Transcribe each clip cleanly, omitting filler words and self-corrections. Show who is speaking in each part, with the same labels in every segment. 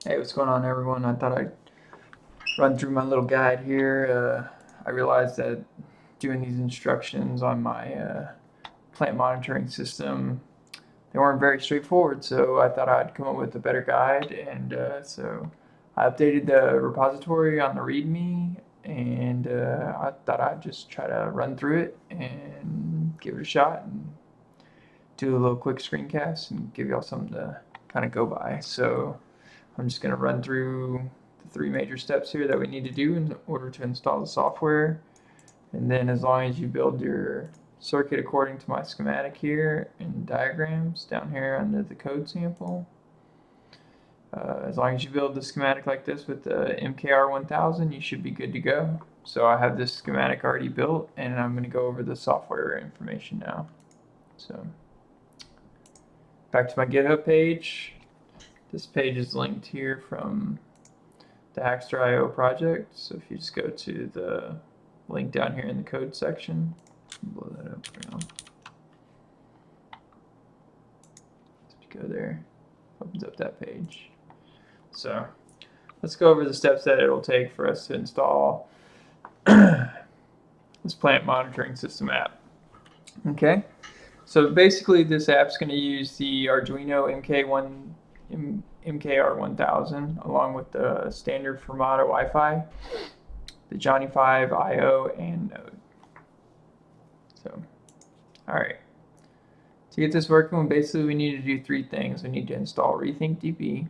Speaker 1: Hey, what's going on, everyone? I thought I'd run through my little guide here. I realized that doing these instructions on my plant monitoring system, they weren't very straightforward, so I thought I'd come up with a better guide, and so I updated the repository on the README, and I thought I'd just try to run through it and give it a shot and do a little quick screencast and give y'all something to kind of go by. So I'm just going to run through the three major steps here that we need to do in order to install the software. And then as long as you build your circuit according to my schematic here and diagrams down here under the code sample, as long as you build the schematic like this with the MKR1000, you should be good to go. So I have this schematic already built, and I'm going to go over the software information now. So back to my GitHub page. This page is linked here from the Hackster.io project. So if you just go to the link down here in the code section, blow that up for now. Just go there, opens up that page. So let's go over the steps that it'll take for us to install this plant monitoring system app. Okay, so basically this app's going to use the Arduino MKR1000 along with the standard Fermata Wi-Fi, the Johnny 5 IO, and Node. So, alright. To get this working, basically we need to do three things. We need to install RethinkDB.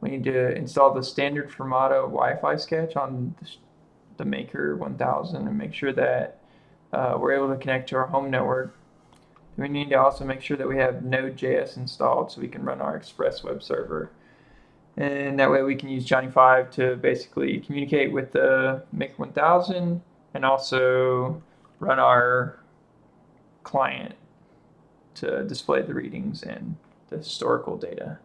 Speaker 1: We need to install the standard Fermata Wi-Fi sketch on the Maker 1000 and make sure that we're able to connect to our home network. We need to also make sure that we have Node.js installed so we can run our Express web server. And that way we can use Johnny 5 to basically communicate with the Maker 1000 and also run our client to display the readings and the historical data.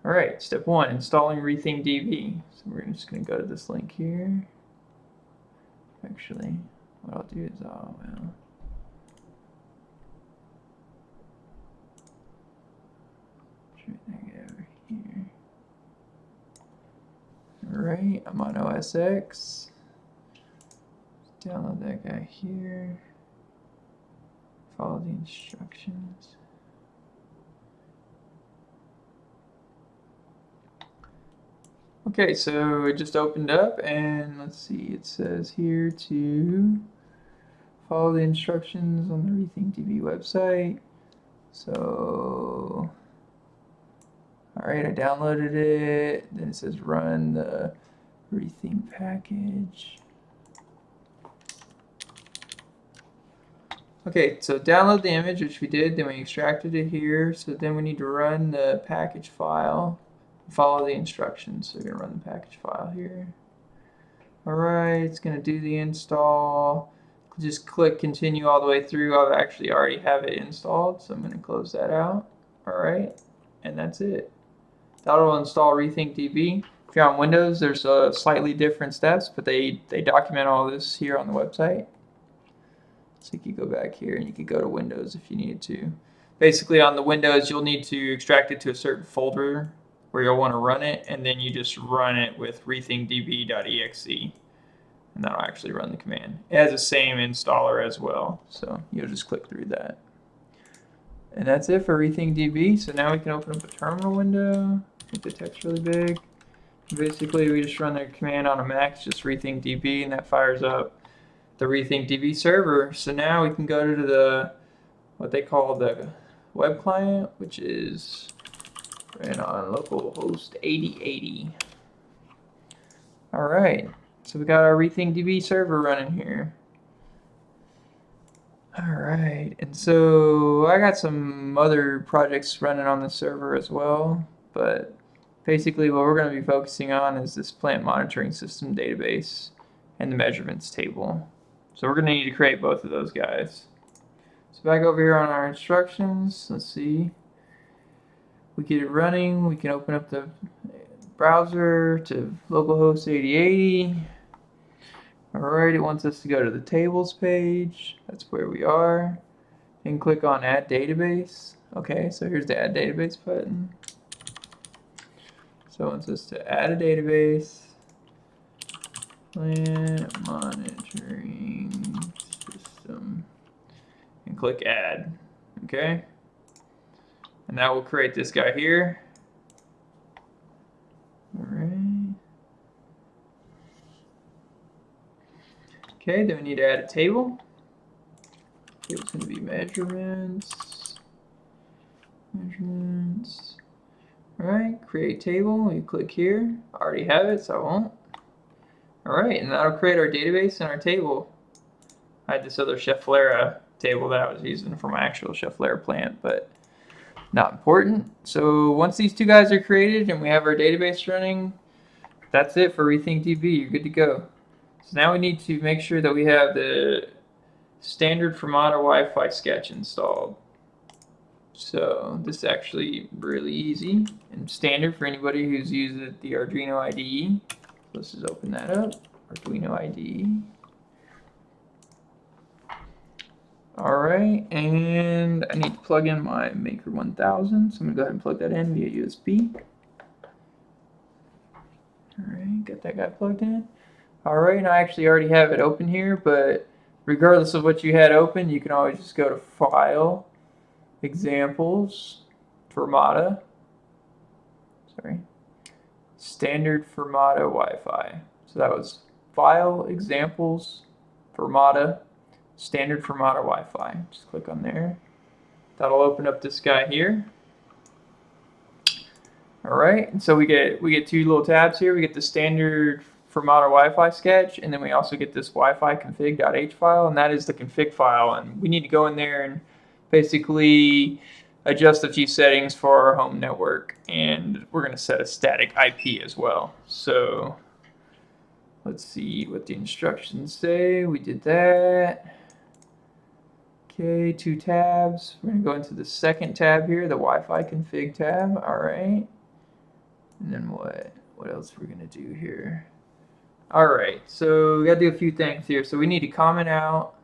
Speaker 1: All right, step one, installing RethinkDB. So we're just going to go to this link here. Actually, what I'll do is over here. Alright, I'm on OS X. Download that guy here. Follow the instructions. Okay, so it just opened up, and let's see, it says here to follow the instructions on the RethinkDB website. So alright, I downloaded it. Then it says run the Rethink package. Okay, so download the image, which we did. Then we extracted it here. So then we need to run the package file. Follow the instructions. So we're going to run the package file here. Alright, it's going to do the install. Just click continue all the way through. I actually already have it installed, so I'm going to close that out. Alright, and that's it. That'll install RethinkDB. If you're on Windows, there's slightly different steps, but they document all this here on the website. So you could go back here and you could go to Windows if you needed to. Basically on the Windows, you'll need to extract it to a certain folder where you'll want to run it, and then you just run it with rethinkdb.exe, and that'll actually run the command. It has the same installer as well, so you'll just click through that. And that's it for RethinkDB. So now we can open up a terminal window, make the text really big. Basically, we just run the command on a Mac, it's just rethinkdb, and that fires up the RethinkDB server. So now we can go to the what they call the web client, which is ran on localhost 8080. All right, so we got our RethinkDB server running here. All right, and so I got some other projects running on the server as well, but basically what we're going to be focusing on is this plant monitoring system database and the measurements table. So we're going to need to create both of those guys. So back over here on our instructions, let's see. We get it running, we can open up the browser to localhost 8080. Alright, it wants us to go to the tables page. That's where we are. And click on add database. Okay, so here's the add database button. So it wants us to add a database, plant monitoring system, and click add. Okay, and that will create this guy here. All right. Okay, then we need to add a table. Table's going to be measurements. All right, create table. You click here. I already have it, so I won't. All right, and that'll create our database and our table. I had this other Cheflera table that I was using for my actual Cheflera plant, but not important. So once these two guys are created and we have our database running, that's it for RethinkDB. You're good to go. So now we need to make sure that we have the standard Fermata Wi-Fi sketch installed. So this is actually really easy and standard for anybody who's used the Arduino IDE. Let's just open that up, Arduino IDE. All right, and I need to plug in my MKR1000, so I'm gonna go ahead and plug that in via USB. All right, got that guy plugged in. All right, and I actually already have it open here, but regardless of what you had open, you can always just go to File, Examples, Fermata. Sorry, Standard Fermata Wi-Fi. So that was File, Examples, Fermata, Standard Fermata Wi-Fi. Just click on there. That'll open up this guy here. All right, and so we get two little tabs here. We get the standard Fermata Wi-Fi sketch, and then we also get this Wi-Fi config.h file, and that is the config file. And we need to go in there and basically adjust a few settings for our home network, and we're going to set a static IP as well. So let's see what the instructions say. We did that. Okay, 2 tabs. We're going to go into the second tab here, the Wi-Fi config tab. All right. And then what else we're going to do here? All right, so we got to do a few things here. So we need to comment out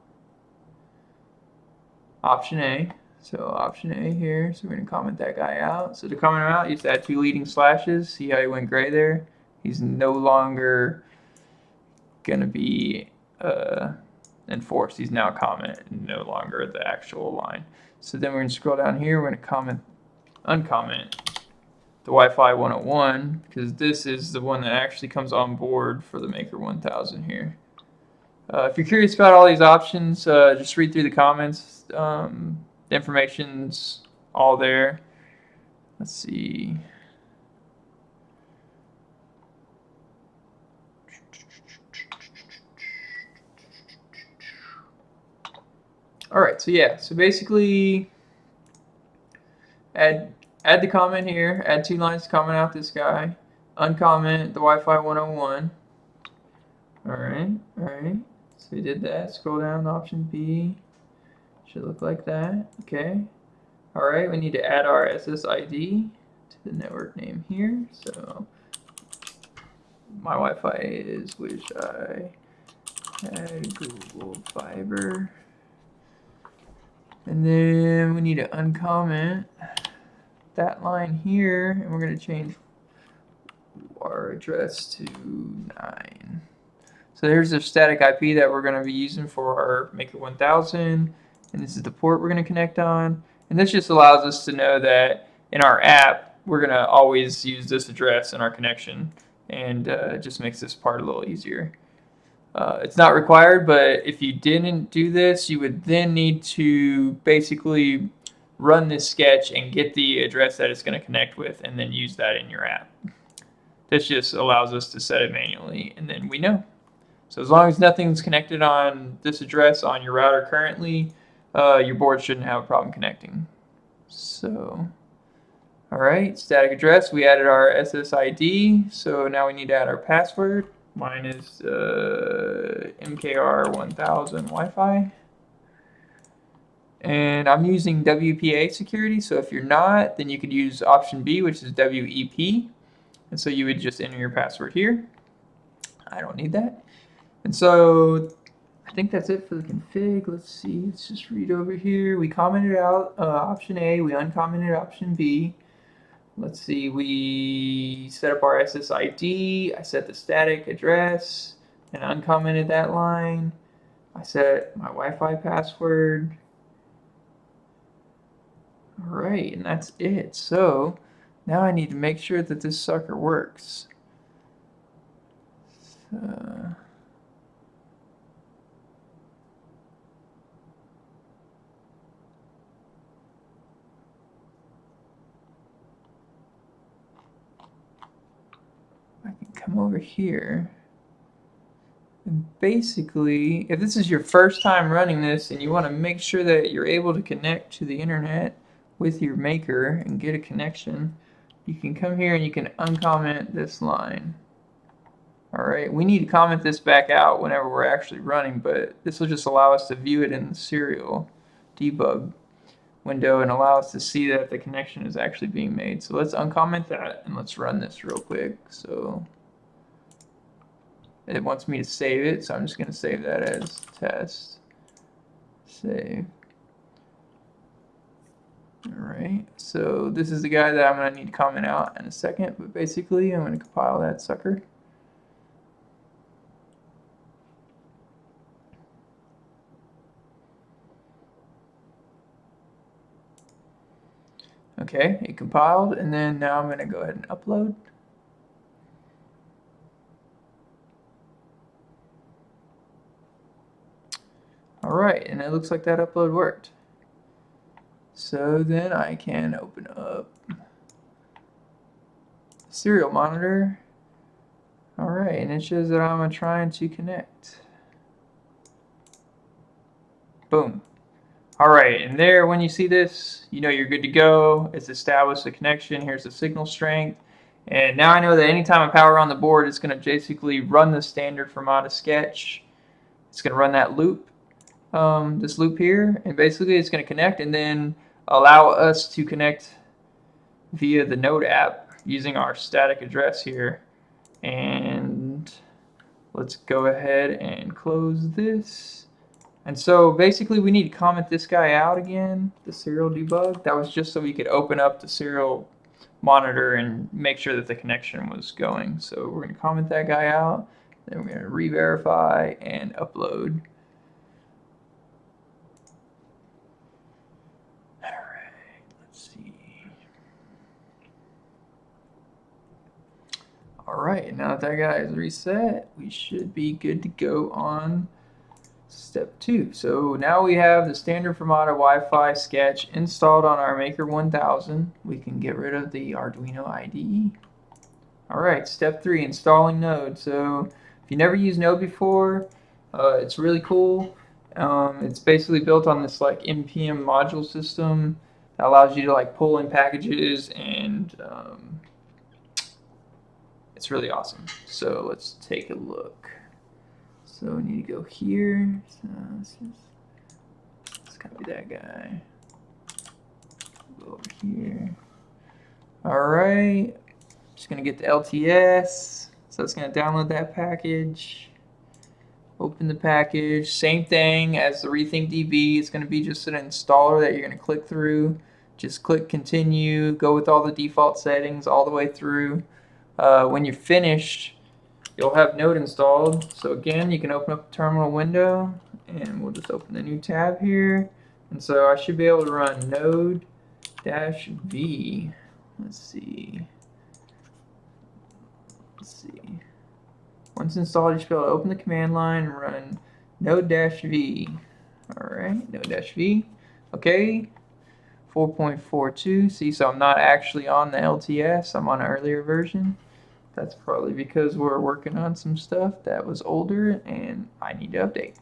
Speaker 1: option A. So option A here, so we're going to comment that guy out. So to comment him out, you just add 2 leading slashes. See how he went gray there? He's no longer going to be enforced. He's now a comment, no longer the actual line. So then we're going to scroll down here. We're going to uncomment the Wi-Fi 101, because this is the one that actually comes on board for the MKR1000 here. If you're curious about all these options, just read through the comments. The information's all there. Let's see. All right, so yeah, so basically add the comment here, add 2 lines to comment out this guy, uncomment the Wi-Fi 101. All right, so we did that. Scroll down to option B, should look like that. Okay, all right, we need to add our SSID to the network name here. So my Wi-Fi is wish I had Google Fiber. And then we need to uncomment that line here, and we're going to change our address to 9. So there's the static IP that we're going to be using for our MKR1000, and this is the port we're going to connect on. And this just allows us to know that in our app, we're going to always use this address in our connection, and it just makes this part a little easier. It's not required, but if you didn't do this, you would then need to basically run this sketch and get the address that it's going to connect with, and then use that in your app. This just allows us to set it manually, and then we know. So as long as nothing's connected on this address on your router currently, your board shouldn't have a problem connecting. So, all right, static address, we added our SSID, so now we need to add our password. Mine is MKR1000 Wi-Fi. And I'm using WPA security, so if you're not, then you could use option B, which is WEP. And so you would just enter your password here. I don't need that. And so I think that's it for the config. Let's see, let's just read over here. We commented out option A, we uncommented option B. let's see, we set up our SSID, I set the static address and uncommented that line. I set my Wi-Fi password. All right, and that's it. So now I need to make sure that this sucker works. I can come over here. And basically, if this is your first time running this and you want to make sure that you're able to connect to the internet with your maker and get a connection, you can come here and you can uncomment this line. All right, we need to comment this back out whenever we're actually running, but this will just allow us to view it in the serial debug window and allow us to see that the connection is actually being made. So let's uncomment that and let's run this real quick. So it wants me to save it, so I'm just going to save that as test. Save. Alright, so this is the guy that I'm going to need to comment out in a second, but basically I'm going to compile that sucker. Okay, it compiled, and then now I'm going to go ahead and upload. Alright, and it looks like that upload worked. So then I can open up the serial monitor. Alright, and it shows that I'm trying to connect. Boom. Alright, and there, when you see this, you know you're good to go. It's established a connection. Here's the signal strength. And now I know that anytime I power on the board, it's going to basically run the standard Fermata sketch. It's going to run that loop, this loop here, and basically it's going to connect and then allow us to connect via the Node app using our static address here. And let's go ahead and close this. And so basically we need to comment this guy out again, the serial debug. That was just so we could open up the serial monitor and make sure that the connection was going. So we're going to comment that guy out, then we're going to re-verify and upload. Alright, let's see. Alright, now that guy is reset, we should be good to go on step 2. So now we have the standard Fermata Wi-Fi sketch installed on our MKR1000. We can get rid of the Arduino IDE. Alright, step 3, installing Node. So if you never used Node before, it's really cool. It's basically built on this like NPM module system that allows you to like pull in packages, and it's really awesome. So let's take a look. So we need to go here. So let's copy that guy. Go over here. Alright. Just going to get the LTS. So it's going to download that package. Open the package. Same thing as the Rethink DB. It's going to be just an installer that you're going to click through. Just click continue. Go with all the default settings all the way through. When you're finished, you'll have Node installed. So again, you can open up the terminal window and we'll just open a new tab here. And so I should be able to run node-v. Let's see. Once installed, you should be able to open the command line and run node-v. Alright, node-v. Okay. 4.42. See, so I'm not actually on the LTS. I'm on an earlier version. That's probably because we're working on some stuff that was older and I need to update.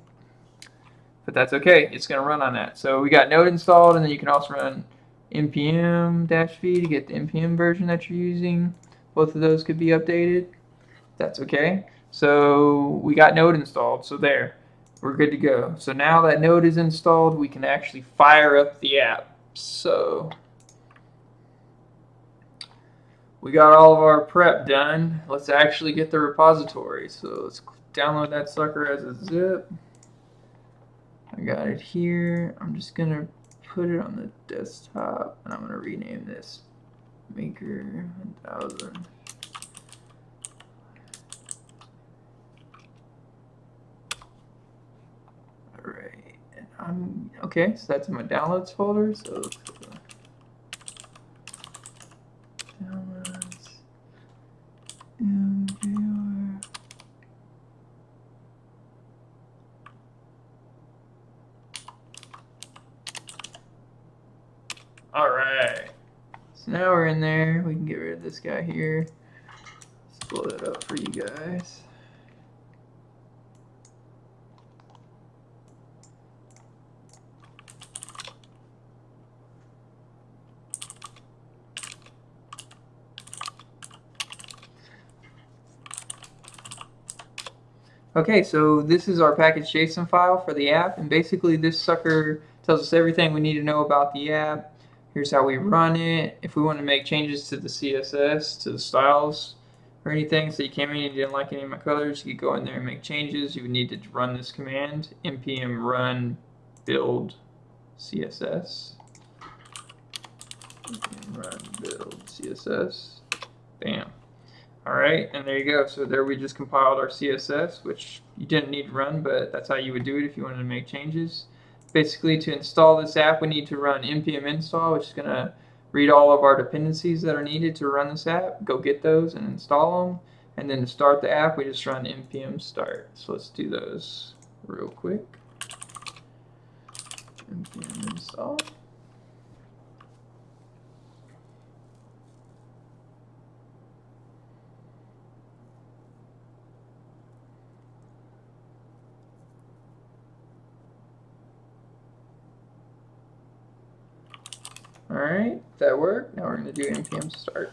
Speaker 1: But that's okay. It's going to run on that. So we got Node installed, and then you can also run npm-v to get the npm version that you're using. Both of those could be updated. That's okay. So we got Node installed. So there. We're good to go. So now that Node is installed, we can actually fire up the app. So we got all of our prep done. Let's actually get the repository. So let's download that sucker as a zip. I got it here. I'm just going to put it on the desktop, and I'm going to rename this MKR1000. Alright, and I'm okay, so that's in my downloads folder. So let's go to downloads, MKR. Alright, so now we're in there. We can get rid of this guy here. Let's blow that up for you guys. Okay, so this is our package.json file for the app, and basically this sucker tells us everything we need to know about the app. Here's how we run it. If we want to make changes to the CSS, to the styles, or anything, so you came in and you didn't like any of my colors, you could go in there and make changes. You would need to run this command, npm run build CSS. Npm run build CSS. Bam. Alright, and there you go. So there we just compiled our CSS, which you didn't need to run, but that's how you would do it if you wanted to make changes. Basically, to install this app, we need to run npm install, which is going to read all of our dependencies that are needed to run this app, go get those and install them. And then to start the app, we just run npm start. So let's do those real quick. Npm install. Alright, that worked. Now we're going to do npm start.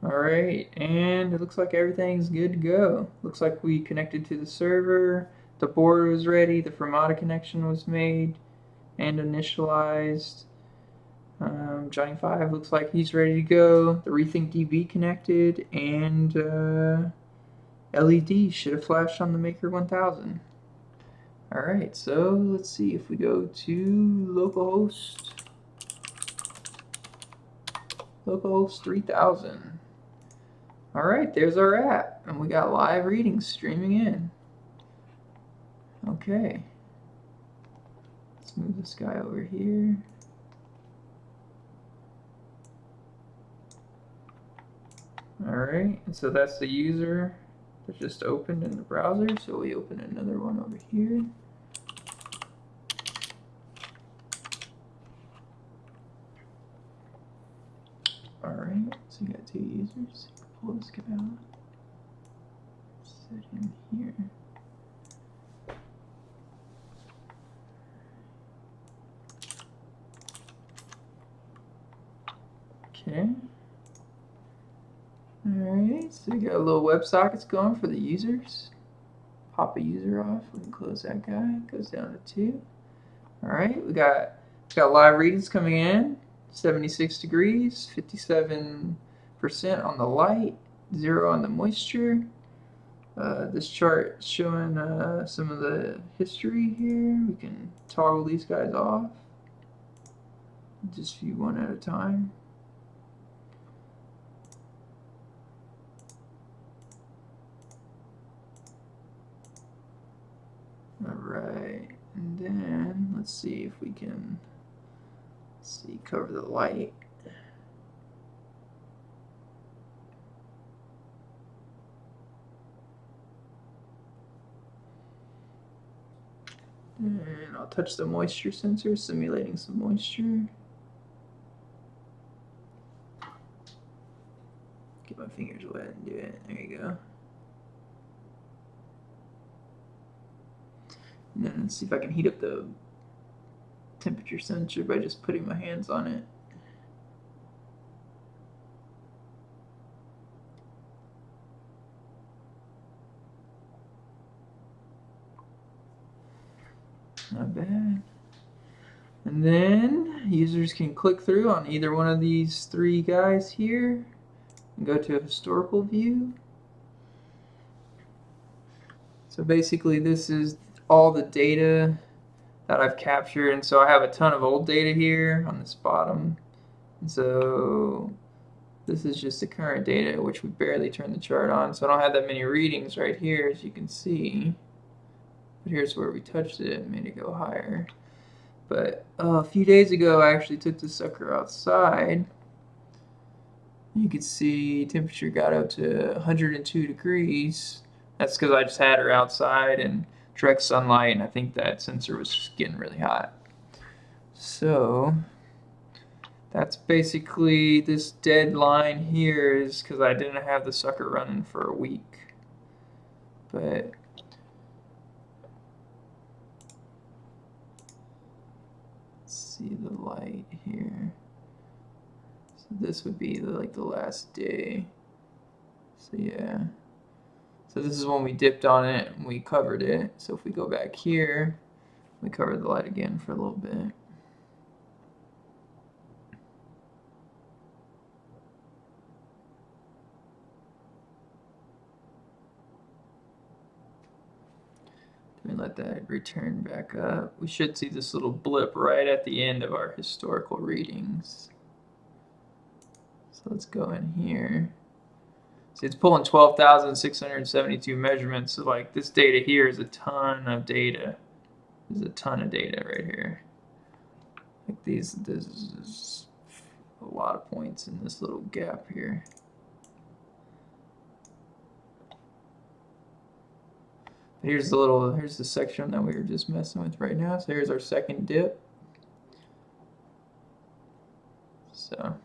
Speaker 1: Alright, and it looks like everything's good to go. Looks like we connected to the server, the board was ready, the Fermata connection was made and initialized. Johnny 5 looks like he's ready to go. The Rethink DB connected, and LED should have flashed on the MKR1000. Alright, so let's see if we go to localhost 3000. Alright, there's our app, and we got live readings streaming in. Okay. Let's move this guy over here. Alright, and so that's the user that just opened in the browser, so we open another one over here. Alright, so you got two users. Pull this guy out. Set him here. Okay. Alright, so we got a little WebSockets going for the users. Pop a user off, we can close that guy, goes down to 2. Alright, we got live readings coming in, 76 degrees, 57% on the light, 0 on the moisture. This chart is showing some of the history here. We can toggle these guys off. Just view one at a time. Alright, and then let's see if we can cover the light. And I'll touch the moisture sensor, simulating some moisture. Get my fingers wet and do it. There you go. And then let's see if I can heat up the temperature sensor by just putting my hands on it. Not bad. And then users can click through on either one of these 3 guys here and go to a historical view. So basically this is all the data that I've captured, and so I have a ton of old data here on this bottom. And so this is just the current data, which we barely turned the chart on, so I don't have that many readings right here, as you can see. But here's where we touched it and made it go higher. But a few days ago, I actually took this sucker outside. You can see temperature got up to 102 degrees. That's because I just had her outside in direct sunlight, and I think that sensor was just getting really hot. So that's basically this dead line here is because I didn't have the sucker running for a week. But let's see the light here. So this would be like the last day. So yeah. So this is when we dipped on it and we covered it. So if we go back here, we cover the light again for a little bit. And let that return back up. We should see this little blip right at the end of our historical readings. So let's go in here. See, it's pulling 12,672 measurements. So like this data here is a ton of data. There's a ton of data right here. Like this is a lot of points in this little gap here. Here's the section that we were just messing with right now. So here's our second dip. So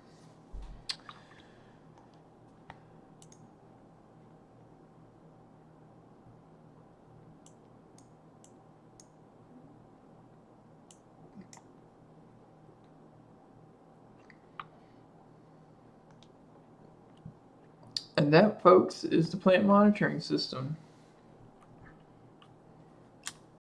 Speaker 1: and that, folks, is the plant monitoring system.